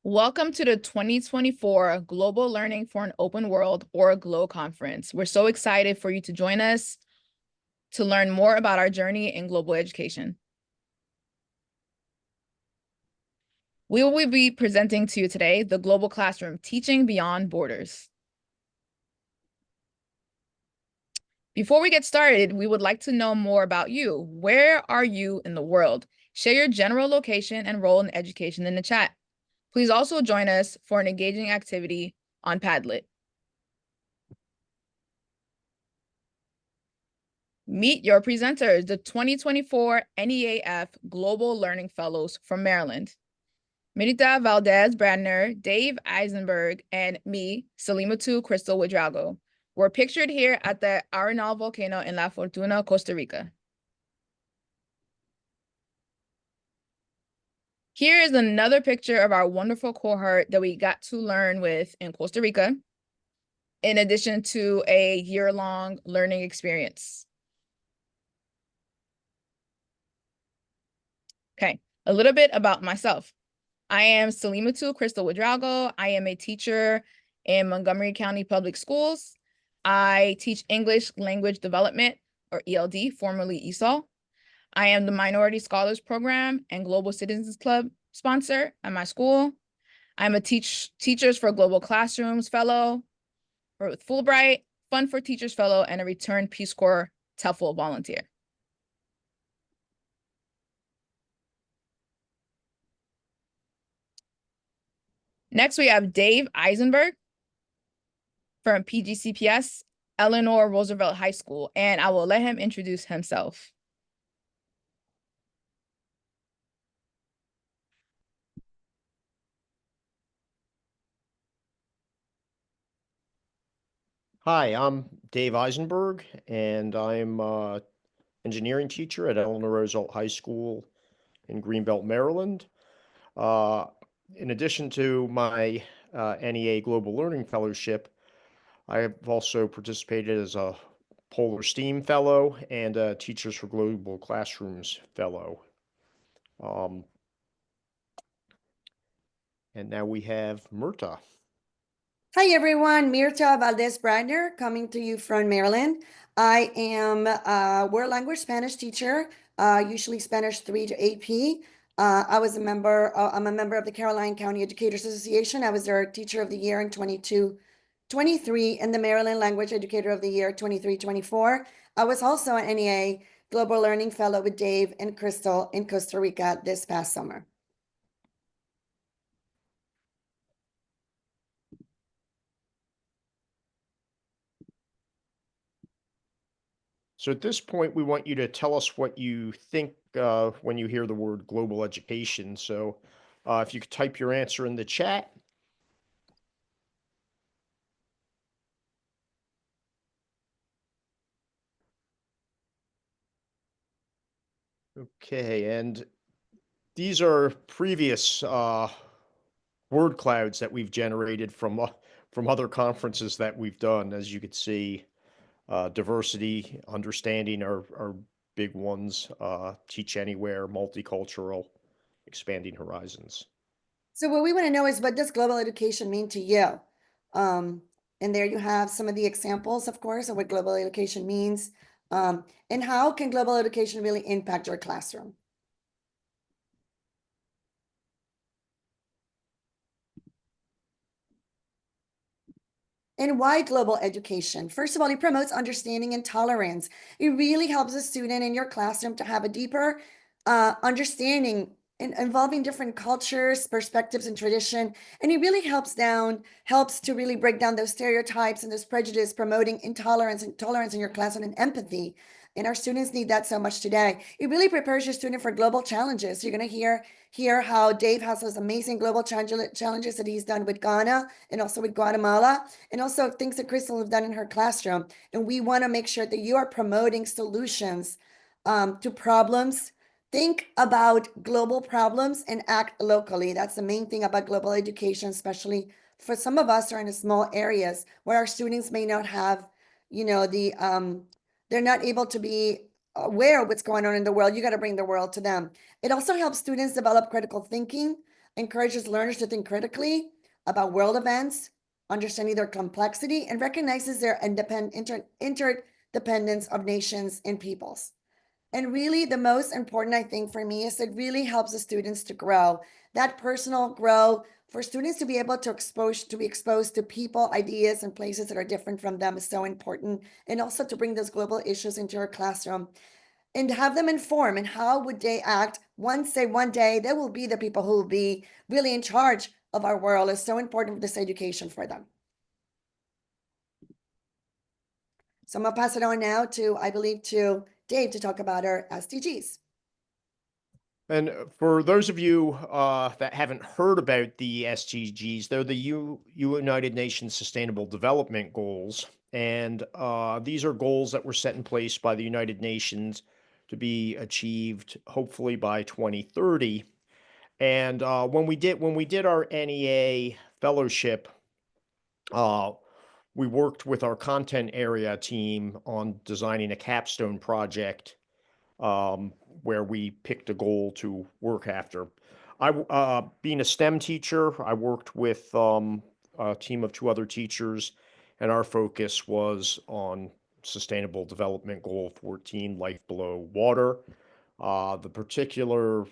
Welcome to the 2024 Global Learning for an Open World, or GLOW conference. We're so excited for you to join us to learn more about our journey in global education. We will be presenting to you today the Global Classroom, Teaching Beyond Borders. Before we get started, we would like to know more about you. Where are you in the world? Share your general location and role in education in the chat. Please also join us for an engaging activity on Padlet. Meet your presenters, the 2024 NEAF Global Learning Fellows from Maryland. Mirita Valdez-Brandner, Dave Eisenberg, and me, Salimatu Crystal Widrago, were pictured here at the Arenal volcano in La Fortuna, Costa Rica. Here is another picture of our wonderful cohort that we got to learn with in Costa Rica, in addition to a year-long learning experience. Okay, a little bit about myself. I am Salimatu Crystal Widrago. I am a teacher in Montgomery County Public Schools. I teach English Language Development, or ELD, formerly ESOL. I am the Minority Scholars Program and Global Citizens Club sponsor at my school. I'm a Teachers for Global Classrooms Fellow with Fulbright, Fund for Teachers Fellow, and a returned Peace Corps TEFL volunteer. Next, we have Dave Eisenberg from PGCPS, Eleanor Roosevelt High School, and I will let him introduce himself. Hi, I'm Dave Eisenberg, and I'm an engineering teacher at Eleanor Roosevelt High School in Greenbelt, Maryland. In addition to my NEA Global Learning Fellowship, I have also participated as a Polar STEAM Fellow and a Teachers for Global Classrooms Fellow. And now we have Myrta. Hi, everyone. Mirta Valdez-Brandner coming to you from Maryland. I am a world language Spanish teacher, usually Spanish 3 to AP. I'm a member of the Caroline County Educators Association. I was their Teacher of the Year in 22-23 and the Maryland Language Educator of the Year 23-24. I was also an NEA Global Learning Fellow with Dave and Crystal in Costa Rica this past summer. So at this point, we want you to tell us what you think when you hear the word global education. So if you could type your answer in the chat. Okay, and these are previous word clouds that we've generated from other conferences that we've done. As you could see, diversity, understanding are big ones. Teach anywhere, multicultural, expanding horizons. So what we want to know is, what does global education mean to you? And there you have some of the examples, of course, of what global education means. And how can global education really impact your classroom? And why global education? First of all, it promotes understanding and tolerance. It really helps a student in your classroom to have a deeper understanding involving different cultures, perspectives, and tradition. And it really helps to really break down those stereotypes and those prejudice, promoting intolerance and tolerance in your classroom and empathy. And our students need that so much today. It really prepares your student for global challenges. You're going to hear how Dave has those amazing global challenges that he's done with Ghana and also with Guatemala, and also things that Crystal has done in her classroom. And we want to make sure that you are promoting solutions to problems. Think about global problems and act locally. That's the main thing about global education, especially for some of us who are in small areas where our students may not have, they're not able to be aware of what's going on in the world. You got to bring the world to them. It also helps students develop critical thinking, encourages learners to think critically about world events, understanding their complexity, and recognizes their interdependence of nations and peoples. And really, the most important, I think, for me is it really helps the students to grow. That personal grow for students to be able to be exposed to people, ideas, and places that are different from them is so important. And also to bring those global issues into our classroom and have them inform and how would they act once they one day they will be the people who will be really in charge of our world is so important for this education for them. So I'm gonna pass it on now to, I believe, to Dave to talk about our SDGs. And for those of you that haven't heard about the SDGs, they're the United Nations Sustainable Development Goals. And these are goals that were set in place by the United Nations to be achieved hopefully by 2030. And when we did our NEA fellowship, we worked with our content area team on designing a capstone project where we picked a goal to work after. Being a STEM teacher, I worked with a team of two other teachers, and our focus was on Sustainable Development Goal 14, Life Below Water. The particular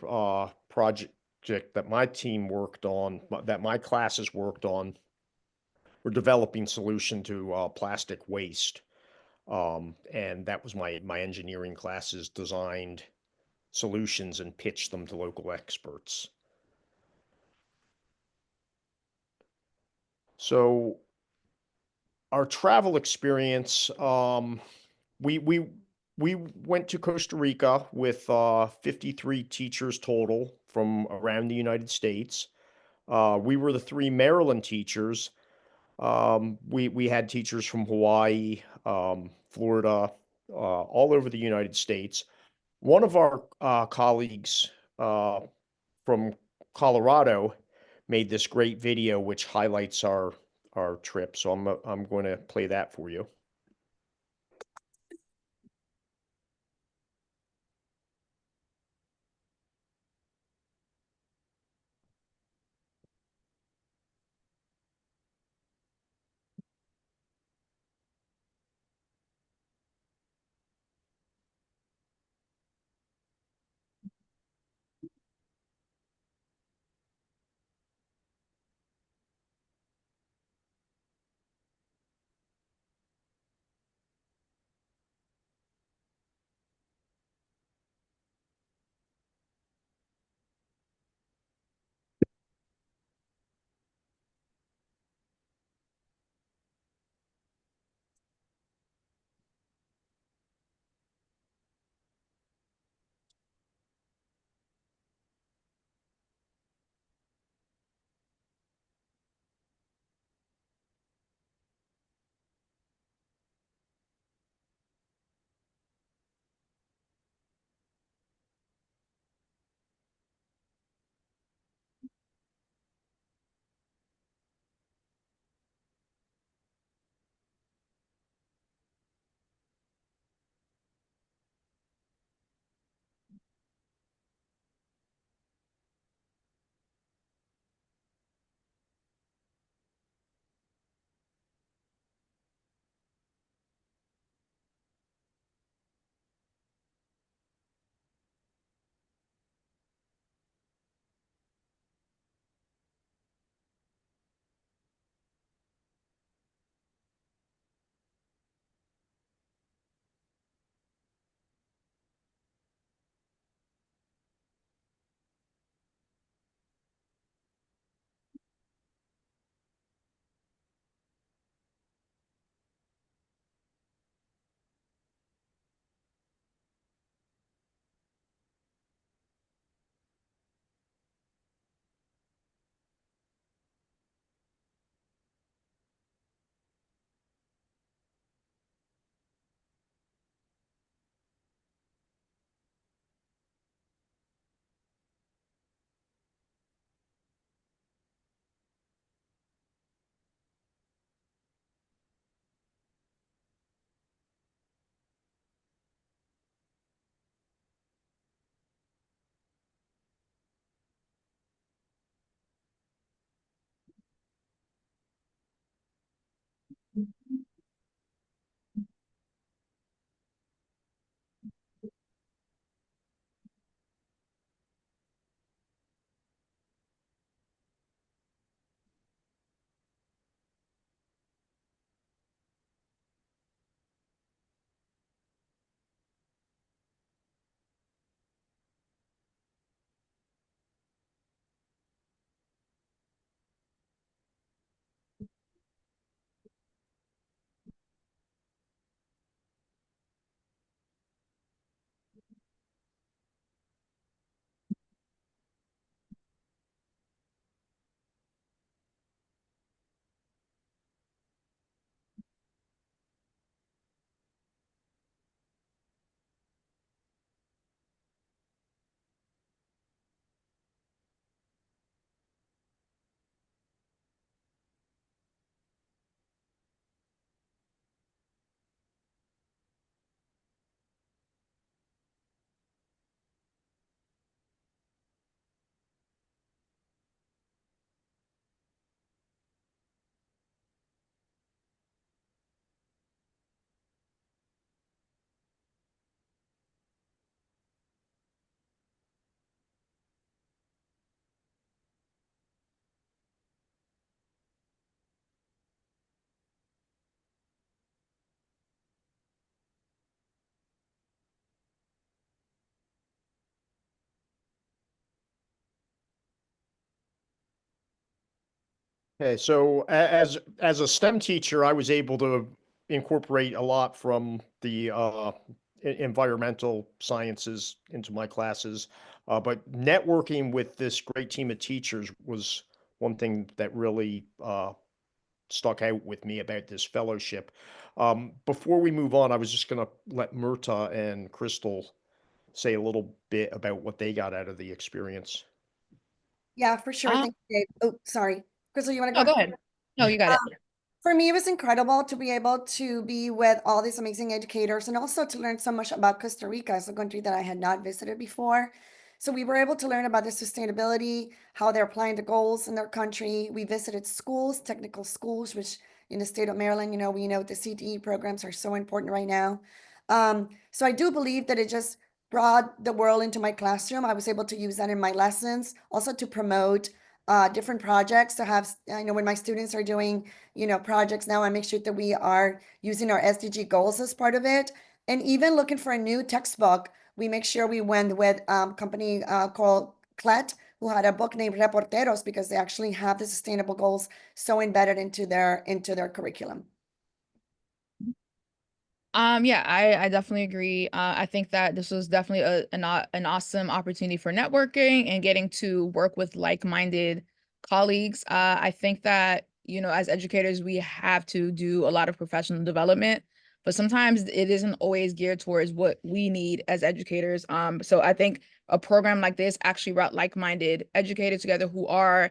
project that my team worked on, that my classes worked on, were developing solution to plastic waste. And that was my engineering classes designed solutions and pitched them to local experts. So our travel experience, we we went to Costa Rica with 53 teachers total from around the United States. We were the three Maryland teachers. We had teachers from Hawaii, Florida, all over the United States. One of our colleagues from Colorado made this great video which highlights our trip. So I'm going to play that for you. Okay, so as a STEM teacher, I was able to incorporate a lot from the environmental sciences into my classes. But networking with this great team of teachers was one thing that really stuck out with me about this fellowship. Before we move on, I was just going to let Murta and Crystal say a little bit about what they got out of the experience. Yeah, for sure. Um, Thank you, Dave. Oh, sorry. Crystal, you want to go no, ahead? go ahead. No, you got it. For me, it was incredible to be able to be with all these amazing educators and also to learn so much about Costa Rica as a country that I had not visited before. So we were able to learn about the sustainability, how they're applying the goals in their country. We visited schools, technical schools, which in the state of Maryland, we know the CTE programs are so important right now. So I do believe that it just brought the world into my classroom. I was able to use that in my lessons, also to promote different projects to have, I know when my students are doing projects now, I make sure that we are using our SDG goals as part of it. And even looking for a new textbook, we make sure we went with company called CLET, who had a book named Reporteros, because they actually have the sustainable goals so embedded into their curriculum. Yeah, I definitely agree. I think that this was definitely an awesome opportunity for networking and getting to work with like-minded colleagues. I think that, as educators, we have to do a lot of professional development, but sometimes it isn't always geared towards what we need as educators. So I think a program like this actually brought like-minded educators together who are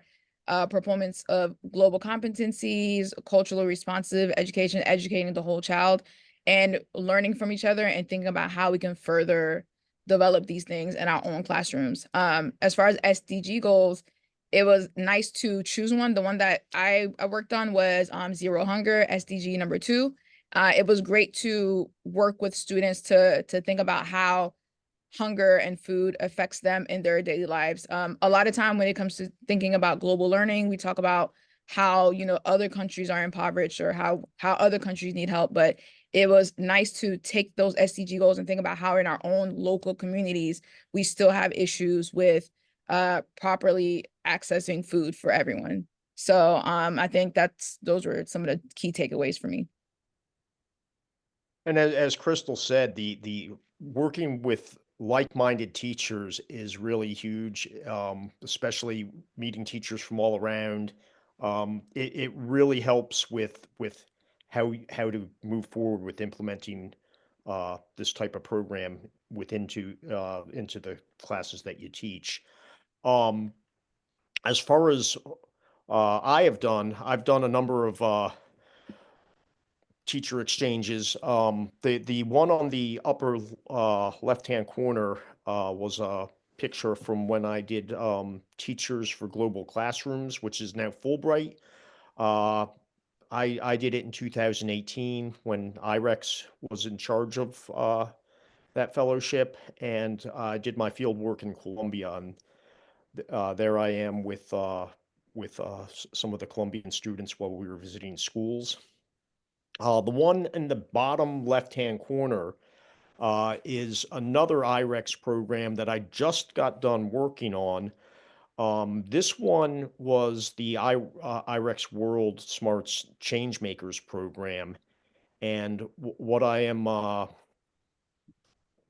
proponents of global competencies, culturally responsive education, educating the whole child and learning from each other and thinking about how we can further develop these things in our own classrooms. As far as SDG goals, it was nice to choose one. The one that I worked on was Zero Hunger, SDG number 2. It was great to work with students to think about how hunger and food affects them in their daily lives. A lot of time when it comes to thinking about global learning, we talk about how, other countries are impoverished or how other countries need help, but it was nice to take those SDG goals and think about how in our own local communities, we still have issues with properly accessing food for everyone. So I think those were some of the key takeaways for me. And as Crystal said, the working with like-minded teachers is really huge, especially meeting teachers from all around. It really helps with how to move forward with implementing this type of program into the classes that you teach. Um, as far as I've done a number of teacher exchanges. The one on the upper left-hand corner was a picture from when I did Teachers for Global Classrooms, which is now Fulbright. Uh, I did it in 2018 when IREX was in charge of that fellowship, and I did my field work in Colombia, and there I am with some of the Colombian students while we were visiting schools. The one in the bottom left-hand corner is another IREX program that I just got done working on. This one was the IREX World Smarts Changemakers program, and what I am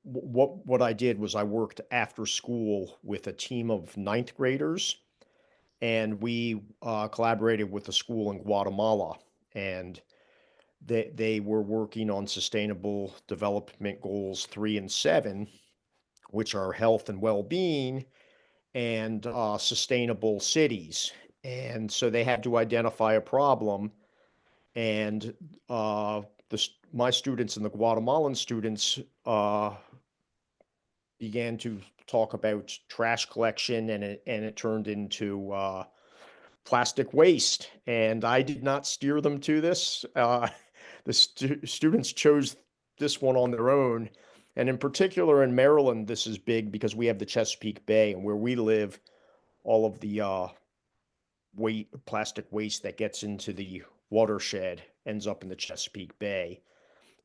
what I did was I worked after school with a team of ninth graders, and we collaborated with a school in Guatemala, and they were working on Sustainable Development Goals 3 and 7, which are health and well-being and sustainable cities. And so they had to identify a problem, and my students and the Guatemalan students began to talk about trash collection, and it turned into plastic waste. And I did not steer them to this. The students chose this one on their own. And in particular in Maryland, this is big because we have the Chesapeake Bay, and where we live, all of the plastic waste that gets into the watershed ends up in the Chesapeake Bay.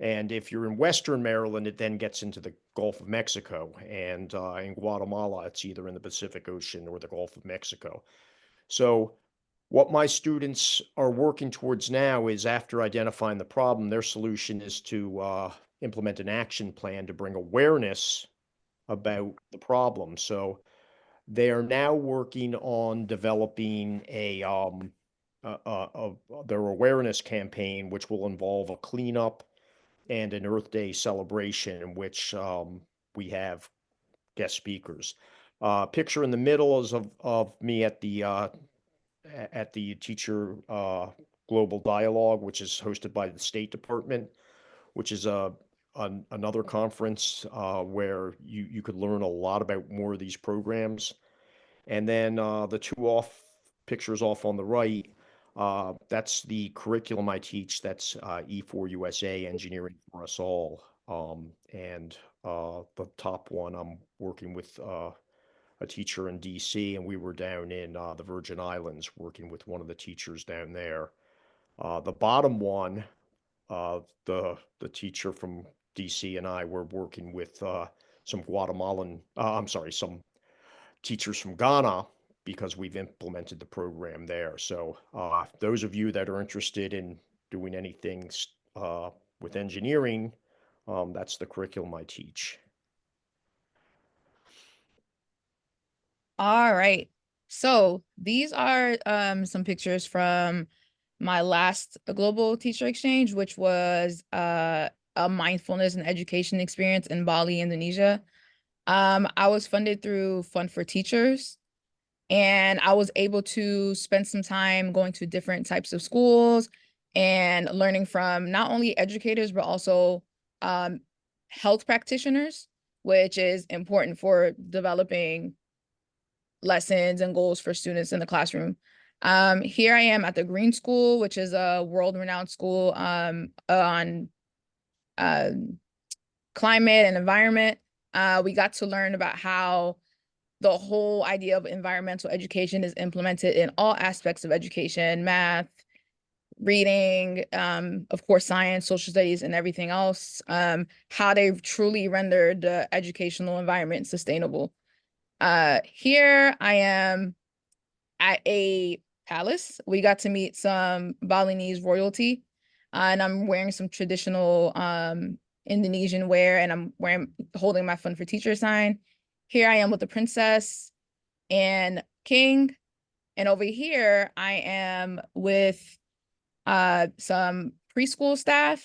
And if you're in Western Maryland, it then gets into the Gulf of Mexico. And in Guatemala, it's either in the Pacific Ocean or the Gulf of Mexico. So What my students are working towards now is, after identifying the problem, their solution is to implement an action plan to bring awareness about the problem. So they are now working on developing their awareness campaign, which will involve a cleanup and an Earth Day celebration, in which we have guest speakers. Picture in the middle is of me at the Teacher Global Dialogue, which is hosted by the State Department, which is another conference where you could learn a lot about more of these programs. And then the two pictures off on the right, that's the curriculum I teach. That's E4USA, Engineering for Us All. And the top one, I'm working with a teacher in DC, and we were down in the Virgin Islands working with one of the teachers down there. The bottom one, the teacher from DC and I were working with some some teachers from Ghana, because we've implemented the program there. So those of you that are interested in doing anything with engineering, that's the curriculum I teach. All right. So these are some pictures from my last global teacher exchange, which was a mindfulness and education experience in Bali, Indonesia. I was funded through Fund for Teachers, and I was able to spend some time going to different types of schools and learning from not only educators, but also health practitioners, which is important for developing lessons and goals for students in the classroom. Here I am at the Green School, which is a world-renowned school on climate and environment. We got to learn about how the whole idea of environmental education is implemented in all aspects of education: math, reading, of course, science, social studies, and everything else. How they've truly rendered the educational environment sustainable. Here I am at a palace. We got to meet some Balinese royalty, and I'm wearing some traditional Indonesian wear, and I'm holding my Fund for Teacher sign. Here I am with the princess and king, and over here I am with some preschool staff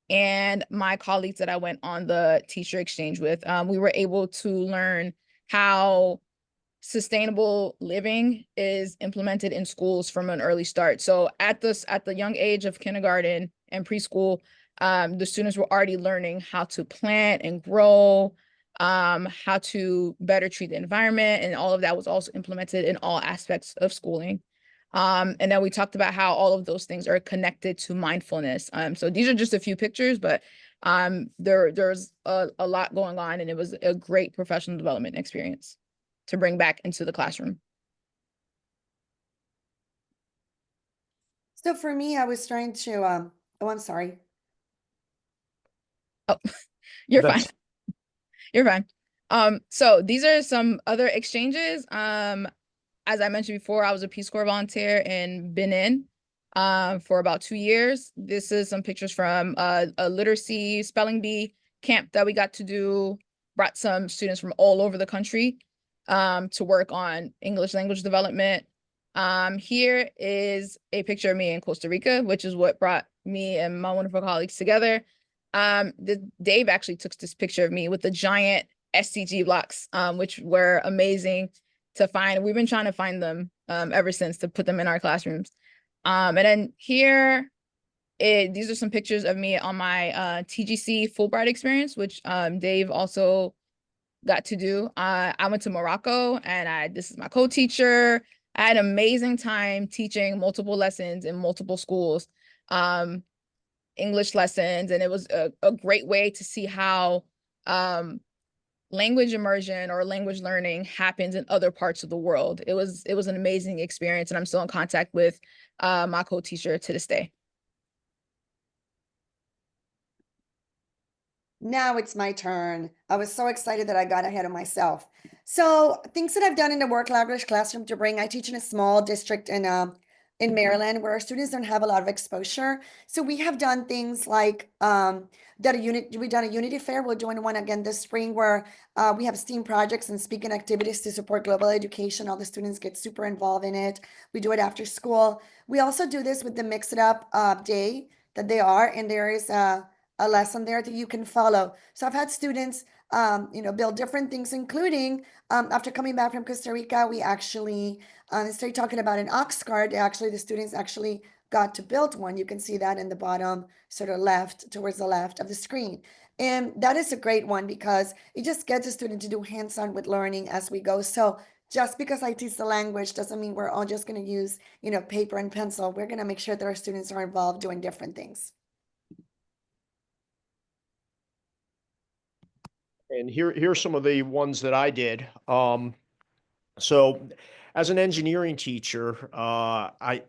and my colleagues that I went on the teacher exchange with. We were able to learn how sustainable living is implemented in schools from an early start. So at the young age of kindergarten and preschool, the students were already learning how to plant and grow, how to better treat the environment, and all of that was also implemented in all aspects of schooling. And then we talked about how all of those things are connected to mindfulness. So these are just a few pictures, but there's a lot going on, and it was a great professional development experience to bring back into the classroom. So for me, I was trying to, oh, I'm sorry. Oh, you're fine. You're fine. So these are some other exchanges. As I mentioned before, I was a Peace Corps volunteer in Benin for about 2 years. This is some pictures from a literacy spelling bee camp that we got to do. Brought some students from all over the country to work on English language development. Here is a picture of me in Costa Rica, which is what brought me and my wonderful colleagues together. Dave actually took this picture of me with the giant SDG blocks, which were amazing to find. We've been trying to find them ever since, to put them in our classrooms. And then here, these are some pictures of me on my TGC Fulbright experience, which Dave also got to do. I went to Morocco, and this is my co-teacher. I had an amazing time teaching multiple lessons in multiple schools, English lessons, and it was a great way to see how language immersion or language learning happens in other parts of the world. It was an amazing experience, and I'm still in contact with my co-teacher to this day. Now it's my turn. I was so excited that I got ahead of myself. So things that I've done in the work language classroom to bring, I teach in a small district in in Maryland where our students don't have a lot of exposure. So we have done things like we've done a unity fair. We're doing one again this spring where we have STEAM projects and speaking activities to support global education. All the students get super involved in it. We do it after school. We also do this with the Mix It Up day that they are, and there is a lesson there that you can follow. So I've had students build different things, including after coming back from Costa Rica, we actually started talking about an ox cart. Actually, the students actually got to build one. You can see that in the bottom, sort of left, towards the left of the screen. And that is a great one because it just gets a student to do hands-on with learning as we go. So just because I teach the language doesn't mean we're all just going to use, paper and pencil. We're going to make sure that our students are involved doing different things. And here's some of the ones that I did. So as an engineering teacher,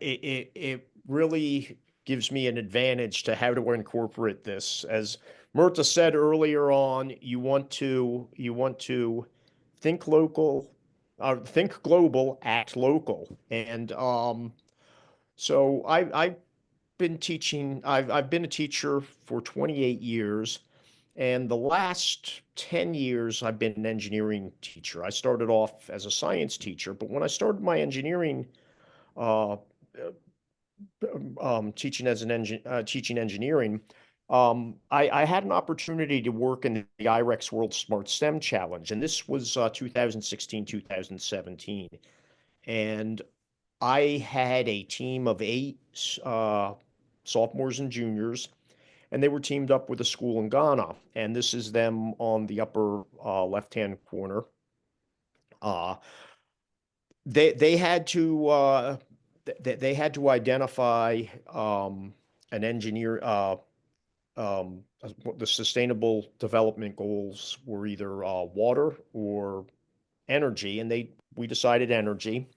it really gives me an advantage to how to incorporate this. As Myrta said earlier on, you want to think local, think global, act local. And so I've been teaching. I've been a teacher for 28 years. And the last 10 years, I've been an engineering teacher. I started off as a science teacher, but when I started my engineering, uh, teaching engineering, I had an opportunity to work in the IREX World Smart STEM Challenge, and this was 2016, 2017. And I had a team of 8 sophomores and juniors, and they were teamed up with a school in Ghana. And this is them on the upper left-hand corner. Uh, they had to they had to identify an engineer. The sustainable development goals were either water or energy, and we decided energy.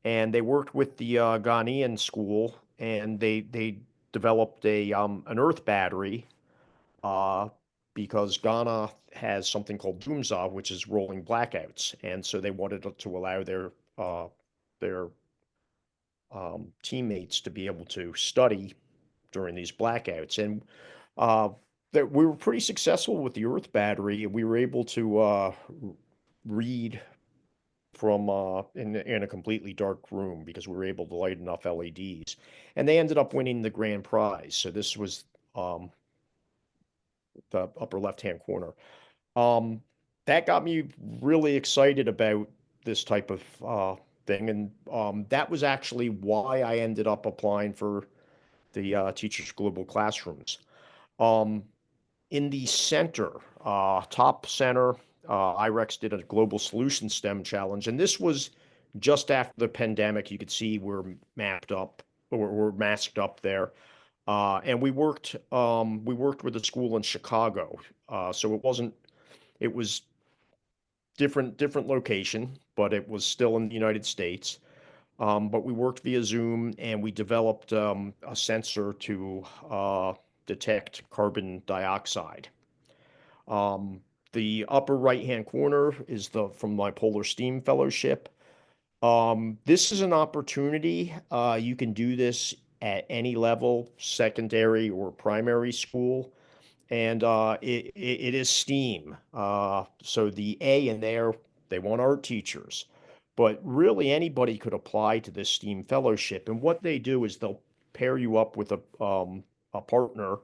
And they worked with the Ghanaian school, and they developed an earth battery uh, because Ghana has something called doomsday, which is rolling blackouts, and so they wanted to allow their teammates to be able to study during these blackouts. And uh, that we were pretty successful with the Earth battery, and we were able to read from in a completely dark room because we were able to light enough LEDs, and they ended up winning the grand prize. So this was the upper left-hand corner. Um, that got me really excited about this type of thing, and that was actually why I ended up applying for the Teachers Global Classrooms. Um, in the center, top center, IREX did a Global Solution STEM Challenge, and this was just after the pandemic. You could see we're mapped up or we're masked up there. And we worked with a school in Chicago. So it was different location, but it was still in the United States. But we worked via Zoom, and we developed a sensor to detect carbon dioxide. Um, the upper right-hand corner is from my Polar STEAM Fellowship. This is an opportunity. You can do this at any level, secondary or primary school, and it is STEAM. So the A in there, they want art teachers, but really anybody could apply to this STEAM fellowship. And what they do is they'll pair you up with a partner,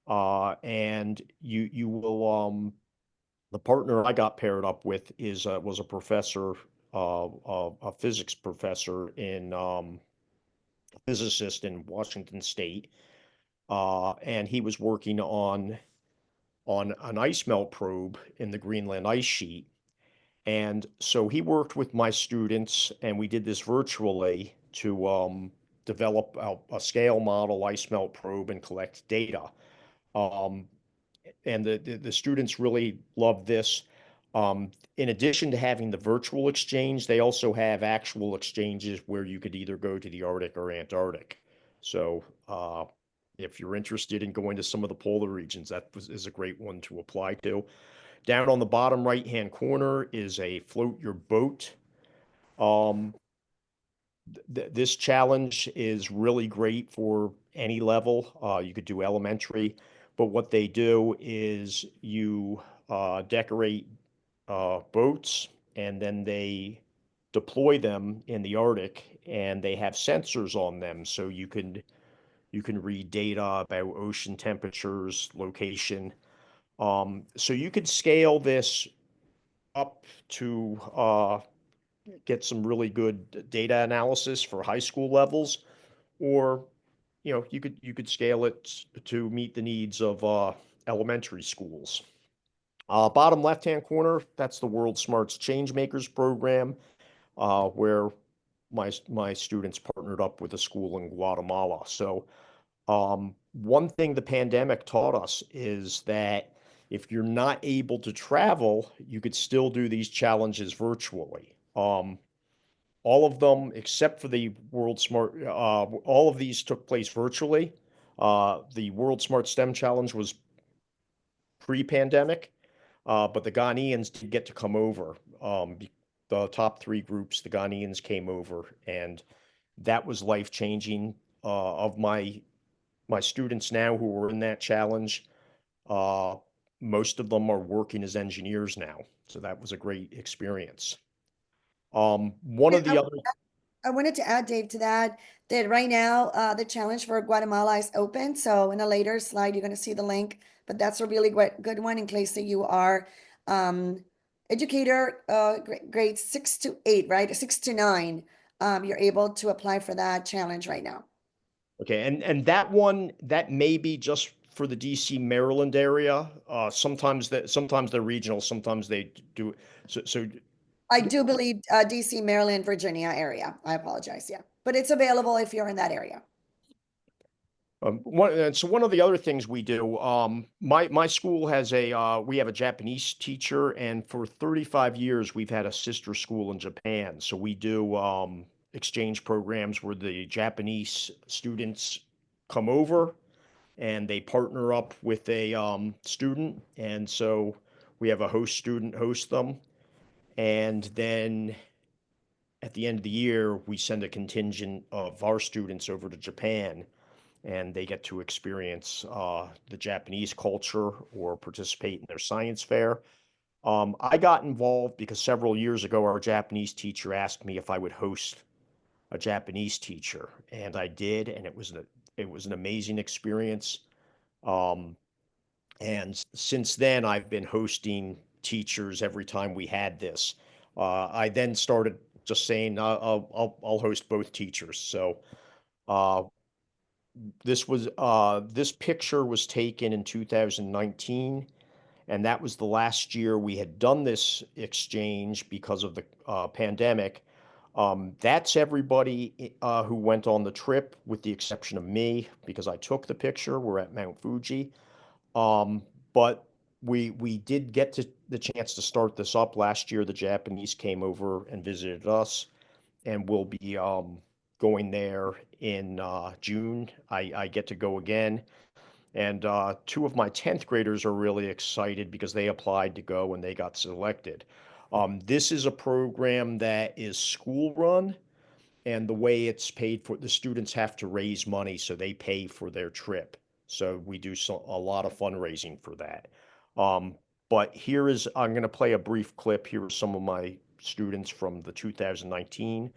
and you will the partner I got paired up with was a professor, a physics professor in physicist in Washington State, and he was working on an ice melt probe in the Greenland ice sheet. And so he worked with my students, and we did this virtually to develop a scale model ice melt probe and collect data. Um, and the students really love this. In addition to having the virtual exchange, they also have actual exchanges where you could either go to the Arctic or Antarctic. So if you're interested in going to some of the polar regions, is a great one to apply to. Down on the bottom right-hand corner is a float your boat. Um, This challenge is really great for any level. You could do elementary, but what they do is you decorate boats, and then they deploy them in the Arctic, and they have sensors on them, so you can read data about ocean temperatures, location. So you could scale this up to get some really good data analysis for high school levels, or you could scale it to meet the needs of elementary schools. Bottom left-hand corner, that's the World Smarts Changemakers program, where my students partnered up with a school in Guatemala. So one thing the pandemic taught us is that if you're not able to travel, you could still do these challenges virtually. All of them, except for the World Smart, all of these took place virtually. The World Smart STEM Challenge was pre-pandemic, but the Ghanaians did get to come over. The top three groups, the Ghanaians came over, and that was life-changing. Of my students now who were in that challenge, uh, most of them are working as engineers now, so that was a great experience. One Yeah, of the other I wanted to add, Dave, to that, that right now, the challenge for Guatemala is open. So in a later slide, you're going to see the link, but that's a really good one in case that you are educator, grades 6 to 8, right? 6 to 9. You're able to apply for that challenge right now. Okay, and that one, that may be just for the DC, Maryland area. Sometimes they're regional, sometimes they do. So I do believe DC, Maryland, Virginia area. I apologize. Yeah, but it's available if you're in that area. one of the other things we do, my school has we have a Japanese teacher, and for 35 years we've had a sister school in Japan. So we do exchange programs where the Japanese students come over and they partner up with a student, and so we have a host student host them, and then at the end of the year we send a contingent of our students over to Japan, and they get to experience the Japanese culture or participate in their science fair. I got involved because several years ago our Japanese teacher asked me if I would host a Japanese teacher, and I did, and it was an amazing experience. Um, and since then, I've been hosting teachers every time we had this. I then started just saying I'll host both teachers. So uh, this picture was taken in 2019, and that was the last year we had done this exchange because of the pandemic. That's everybody who went on the trip, with the exception of me, because I took the picture. We're at Mount Fuji. Um, but we did get the chance to start this up last year. The Japanese came over and visited us, and we'll be going there in June. I get to go again. And two of my 10th graders are really excited because they applied to go and they got selected. This is a program that is school run, and the way it's paid for, the students have to raise money, so they pay for their trip. So we do a lot of fundraising for that. Um, but I'm going to play a brief clip. Here are some of my students from the 2019.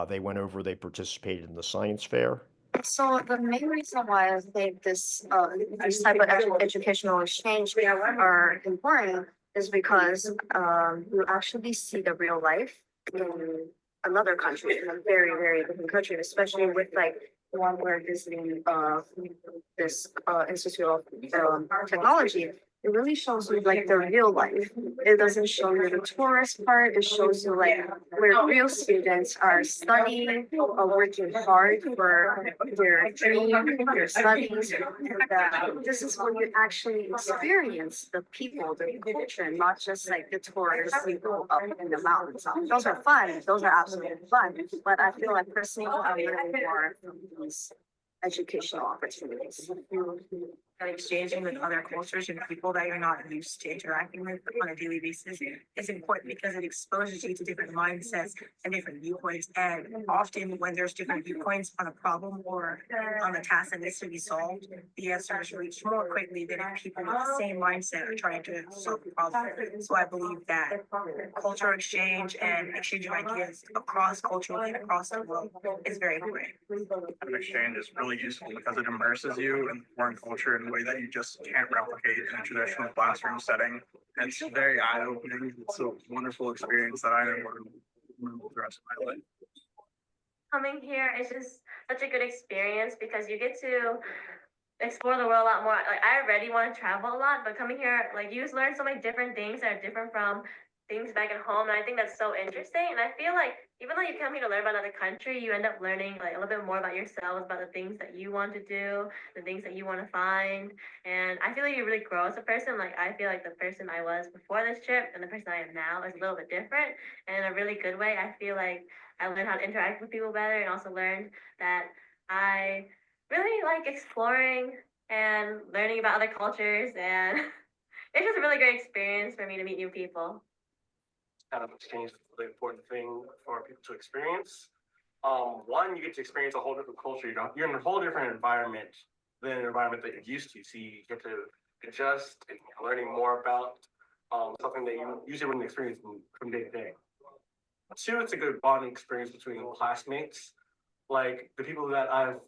They went over, they participated in the science fair. So the main reason why I think this type of educational exchange are important is because you actually see the real life in another country, in a very, very different country, especially with like one we're visiting this Institute of Technology. It really shows you like the real life. It doesn't show you the tourist part. It shows you like where real students are studying or working hard for their dream, their studies. And this is where you actually experience the people, the culture, not just like the tourists people up in the mountains. Those are fun. Those are absolutely fun. But I feel like personally, I'm learning more from these educational opportunities. and exchanging with other cultures and people that you're not used to interacting with on a daily basis is important because it exposes you to different mindsets and different viewpoints. And often when there's different viewpoints on a problem or on a task that needs to be solved, the answer is reached more quickly than if people with the same mindset are trying to solve the problem. So I believe that cultural exchange and exchanging ideas across culturally and across the world is very important. An exchange is really useful because it immerses you in foreign culture in a way that you just can't replicate in a traditional classroom setting. It's very eye-opening. It's a wonderful experience that I never remember the rest of my life. Coming here is just such a good experience because you get to explore the world a lot more. Like I already want to travel a lot, but coming here, like you just learn so many different things that are different from things back at home, and I think that's so interesting. And I feel like even though you come here to learn about another country, you end up learning like a little bit more about yourselves, about the things that you want to do, the things that you want to find. And I feel like you really grow as a person. Like I feel like the person I was before this trip and the person I am now is a little bit different, and in a really good way. I feel like I learned how to interact with people better, and also learned that I really like exploring and learning about other cultures, and it's just a really great experience for me to meet new people. Kind of exchange is a really important thing for people to experience. One, you get to experience a whole different culture. You're in a whole different environment than an environment that you're used to. So you get to adjust and learning more about something that you usually wouldn't experience from day to day. Two, it's a good bonding experience between classmates. Like the people that I've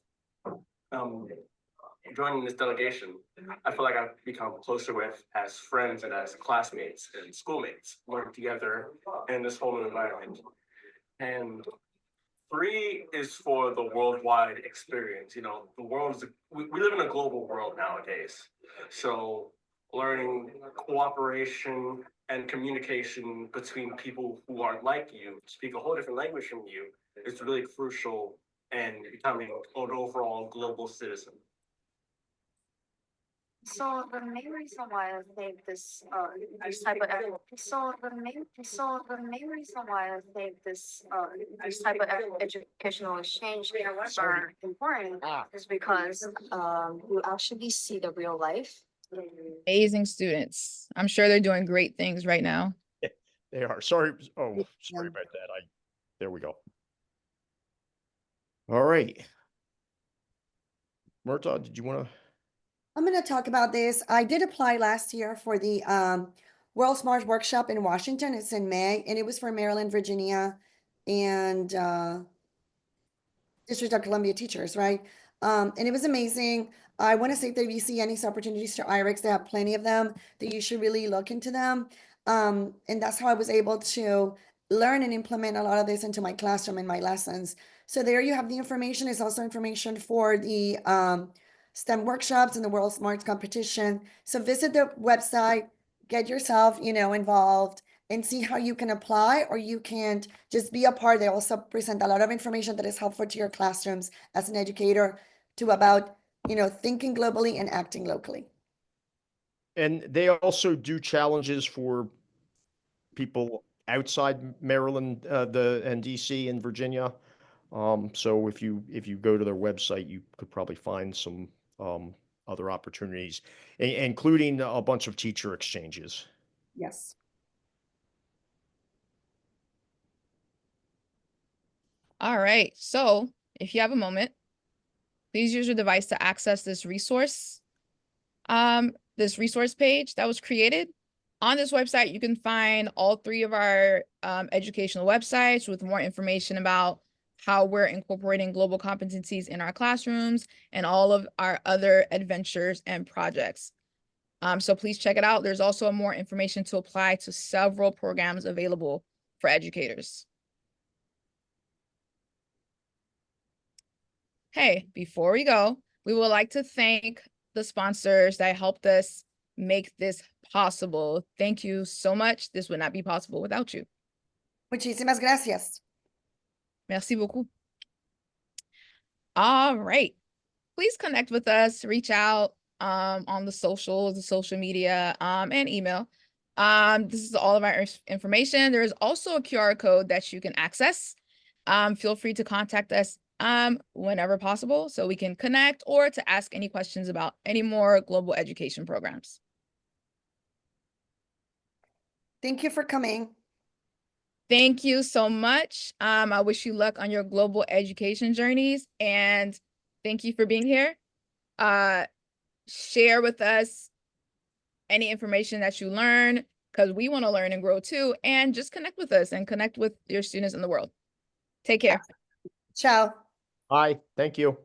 joining this delegation, I feel like I've become closer with as friends and as classmates and schoolmates working together in this whole new environment. And three is for the worldwide experience. You know, the world is, we live in a global world nowadays. So learning cooperation and communication between people who aren't like you, speak a whole different language from you, is really crucial in becoming an overall global citizen. So the main reason why I think this type of educational exchange are important is because you actually see the real life. Amazing students. I'm sure they're doing great things right now. They are. Sorry. Oh, sorry about that. There we go. All right. Marta, did you want to? I'm going to talk about this. I did apply last year for the World Smart Workshop in Washington. It's in May, and it was for Maryland, Virginia, and District of Columbia teachers, right? And it was amazing. I want to say that if you see any opportunities to IREX, they have plenty of them, that you should really look into them. And that's how I was able to learn and implement a lot of this into my classroom and my lessons. So there you have the information. It's also information for the STEM workshops and the World Smarts competition. So visit the website, get yourself, involved, and see how you can apply, or you can just be a part. They also present a lot of information that is helpful to your classrooms as an educator about, thinking globally and acting locally. And they also do challenges for people outside Maryland, and DC and Virginia. So if you go to their website, you could probably find some other opportunities, including a bunch of teacher exchanges. Yes. All right. So if you have a moment, please use your device to access this resource page that was created. On this website, you can find all three of our educational websites with more information about how we're incorporating global competencies in our classrooms and all of our other adventures and projects. So please check it out. There's also more information to apply to several programs available for educators. Hey, before we go, we would like to thank the sponsors that helped us make this possible. Thank you so much. This would not be possible without you. Muchísimas gracias. Merci beaucoup. All right. Please connect with us, reach out on the social media, and email. This is all of our information. There is also a QR code that you can access. Feel free to contact us whenever possible so we can connect or to ask any questions about any more global education programs. Thank you for coming. Thank you so much. I wish you luck on your global education journeys, and thank you for being here. Share with us any information that you learn, because we want to learn and grow too, and just connect with us and connect with your students in the world. Take care. Ciao. Hi, thank you.